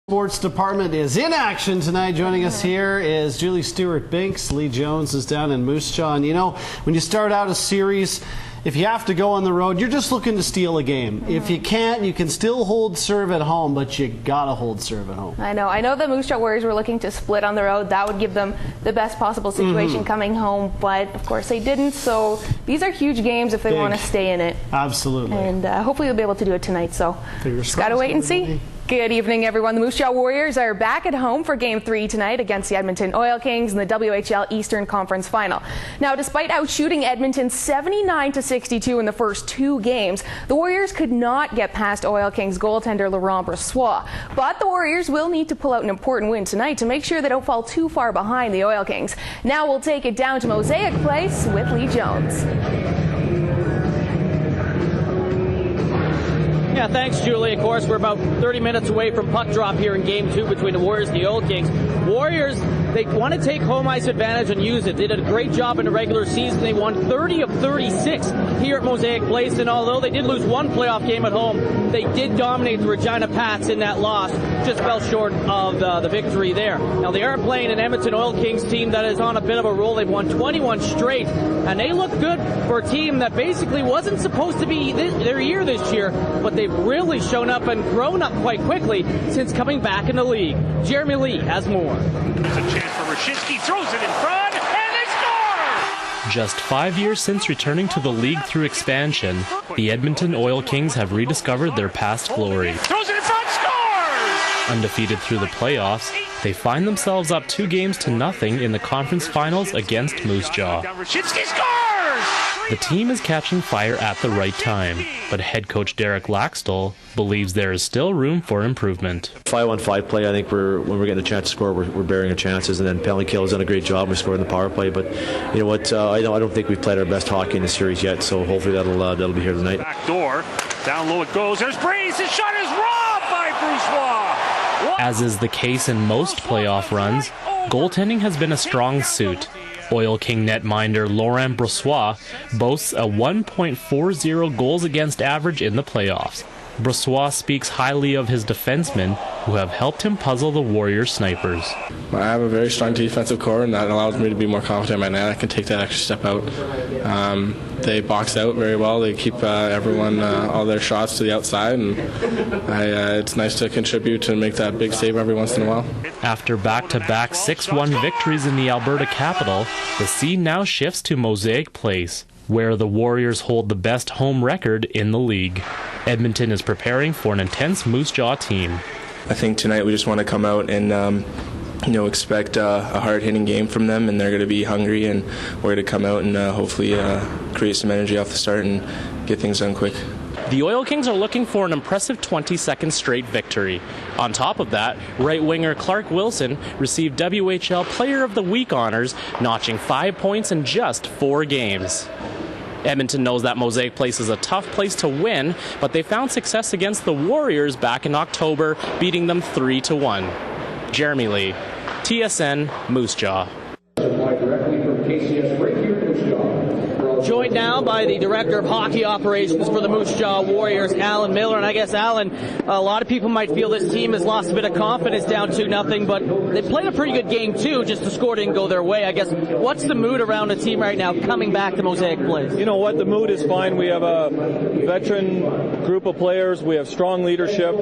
Sports department is in action tonight. Joining us here is Julie Stewart-Binks. Lee Jones is down in Moose Jaw. And you know, when you start out a series, if you have to go on the road, you're just looking to steal a game. If you can't, you can still hold serve at home, but you gotta hold serve at home. I know the Moose Jaw Warriors were looking to split on the road. That would give them the best possible situation coming home, but of course they didn't. So these are huge games if they want to stay in it. Absolutely. And hopefully they'll be able to do it tonight. So just gotta wait and see. Good evening, everyone. The Moose Jaw Warriors are back at home for Game 3 tonight against the Edmonton Oil Kings in the WHL Eastern Conference Final. Now, despite outshooting Edmonton 79-62 in the first two games, the Warriors could not get past Oil Kings goaltender Laurent Brossoit. But the Warriors will need to pull out an important win tonight to make sure they don't fall too far behind the Oil Kings. Now we'll take it down to Mosaic Place with Lee Jones. Yeah, thanks, Julie. Of course, we're about 30 minutes away from puck drop here in Game 2 between the Warriors and the Oil Kings. Warriors, they want to take home ice advantage and use it. They did a great job in the regular season. They won 30 of 36 here at Mosaic Place, and although they did lose one playoff game at home, they did dominate the Regina Pats in that loss. Just fell short of the victory there. Now, they are playing an Edmonton Oil Kings team that is on a bit of a roll. They've won 21 straight, and they look good for a team that basically wasn't supposed to be their year this year, but they've really shown up and grown up quite quickly since coming back in the league. Jeremy Lee has more. There's a chance for Rashinsky, throws it in front, and they score! Just 5 years since returning to the league through expansion, the Edmonton Oil Kings have rediscovered their past glory. Throws it in front, scores! Undefeated through the playoffs, they find themselves up 2-0 in the conference finals against Moose Jaw. Rashinsky scores! The team is catching fire at the right time, but head coach Derek Laxdal believes there is still room for improvement. 5-on-5 play, I think when we're getting a chance to score, we're bearing our chances, and then penalty kill has done a great job. We scored in the power play, but you know what? I don't think we've played our best hockey in the series yet, so hopefully that'll be here tonight. Back door, down low it goes. There's Breeze. His shot is robbed by Brossoit. As is the case in most playoff runs, goaltending has been a strong suit. Oil King netminder Laurent Brossoit boasts a 1.40 goals against average in the playoffs. Brossoit speaks highly of his defensemen, who have helped him puzzle the Warriors snipers. I have a very strong defensive core, and that allows me to be more confident in my net. I can take that extra step out. They box out very well. They keep everyone, all their shots to the outside, and it's nice to contribute and make that big save every once in a while. After back-to-back 6-1 victories in the Alberta capital, the scene now shifts to Mosaic Place, where the Warriors hold the best home record in the league. Edmonton is preparing for an intense Moose Jaw team. I think tonight we just want to come out and expect a hard-hitting game from them, and they're going to be hungry, and we're going to come out and hopefully create some energy off the start and get things done quick. The Oil Kings are looking for an impressive 22nd straight victory. On top of that, right winger Clark Wilson received WHL Player of the Week honors, notching 5 points in just 4 games. Edmonton knows that Mosaic Place is a tough place to win, but they found success against the Warriors back in October, beating them 3-1. Jeremy Lee, TSN, Moose Jaw. Joined now by the Director of Hockey Operations for the Moose Jaw Warriors, Alan Miller. And I guess, Alan, a lot of people might feel this team has lost a bit of confidence down 2-0, but they played a pretty good game, too. Just the score didn't go their way. I guess, what's the mood around the team right now coming back to Mosaic Place? You know what? The mood is fine. We have a veteran group of players. We have strong leadership.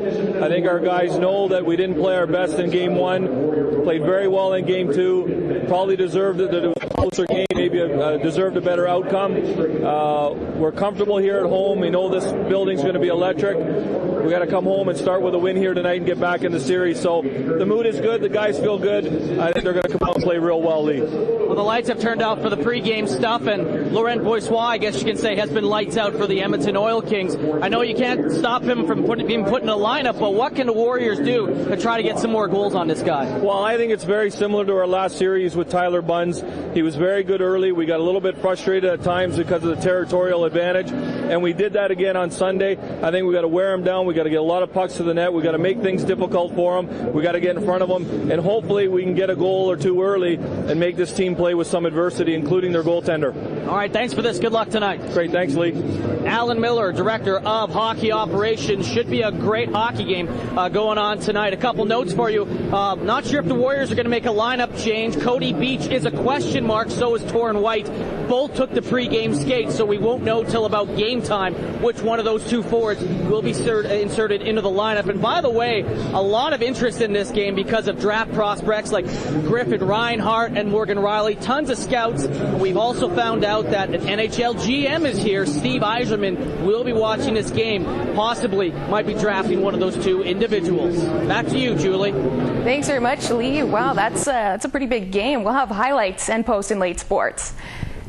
I think our guys know that we didn't play our best in Game 1. Played very well in Game 2. Probably deserved it. That it was a closer game. Maybe deserved a better outcome. We're comfortable here at home. We know this building's going to be electric. We got to come home and start with a win here tonight and get back in the series. So the mood is good. The guys feel good. I think they're going to come out and play real well, Lee. Well, the lights have turned out for the pregame stuff, and Laurent Brossoit, I guess you can say, has been lights out for the Edmonton Oil Kings. I know you can't stop him from being put in the lineup, but what can the Warriors do to try to get some more goals on this guy? Well, I think it's very similar to our last series with Tyler Bunz. He was very good early. We got a little bit frustrated at times because of the territorial advantage. and we did that again on Sunday. I think we got to wear them down. We got to get a lot of pucks to the net. We got to make things difficult for them. We got to get in front of them, and hopefully we can get a goal or two early and make this team play with some adversity, including their goaltender. All right, thanks for this. Good luck tonight. Great, thanks, Lee. Alan Miller, Director of Hockey Operations. Should be a great hockey game going on tonight. A couple notes for you. Not sure if the Warriors are going to make a lineup change. Cody Beach is a question mark, so is Torrin White. Both took the pregame skate, so we won't know till about game time which one of those two forwards will be inserted into the lineup. And by the way, a lot of interest in this game because of draft prospects like Griffin Reinhart and Morgan Riley. Tons of scouts. We've also found out that an NHL GM is here. Steve Yzerman will be watching this game. Possibly might be drafting one of those two individuals. Back to you, Julie. Thanks very much, Lee. Wow, that's a pretty big game. We'll have highlights and post in Late Sports.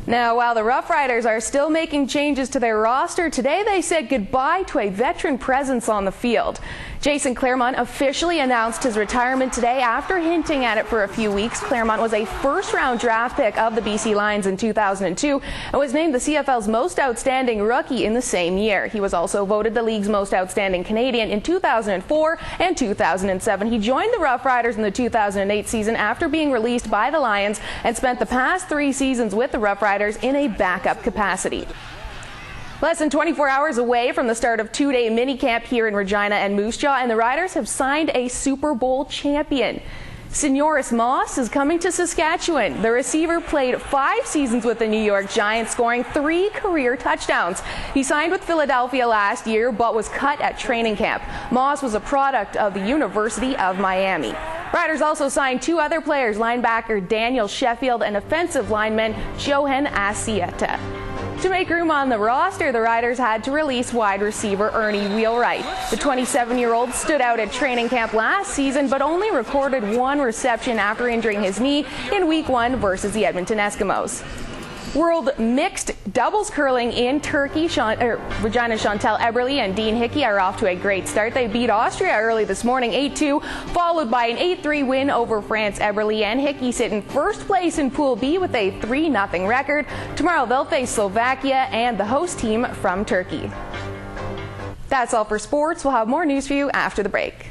Now, while the Rough Riders are still making changes to their roster, today they said goodbye to a veteran presence on the field. Jason Claremont officially announced his retirement today after hinting at it for a few weeks. Claremont was a first-round draft pick of the BC Lions in 2002 and was named the CFL's most outstanding rookie in the same year. He was also voted the league's most outstanding Canadian in 2004 and 2007. He joined the Rough Riders in the 2008 season after being released by the Lions and spent the past 3 seasons with the Rough Riders in a backup capacity. Less than 24 hours away from the start of 2-day minicamp here in Regina and Moose Jaw, and the Riders have signed a Super Bowl champion. Senoris Moss is coming to Saskatchewan. The receiver played 5 seasons with the New York Giants, scoring 3 career touchdowns. He signed with Philadelphia last year, but was cut at training camp. Moss was a product of the University of Miami. Riders also signed 2 other players, linebacker Daniel Sheffield and offensive lineman Johan Asieta. To make room on the roster, the Riders had to release wide receiver Ernie Wheelwright. The 27-year-old stood out at training camp last season, but only recorded 1 reception after injuring his knee in Week 1 versus the Edmonton Eskimos. World Mixed Doubles Curling in Turkey. Regina Chantel Eberle and Dean Hickey are off to a great start. They beat Austria early this morning 8-2, followed by an 8-3 win over France. Eberle and Hickey sit in first place in Pool B with a 3-0 record. Tomorrow they'll face Slovakia and the host team from Turkey. That's all for sports. We'll have more news for you after the break.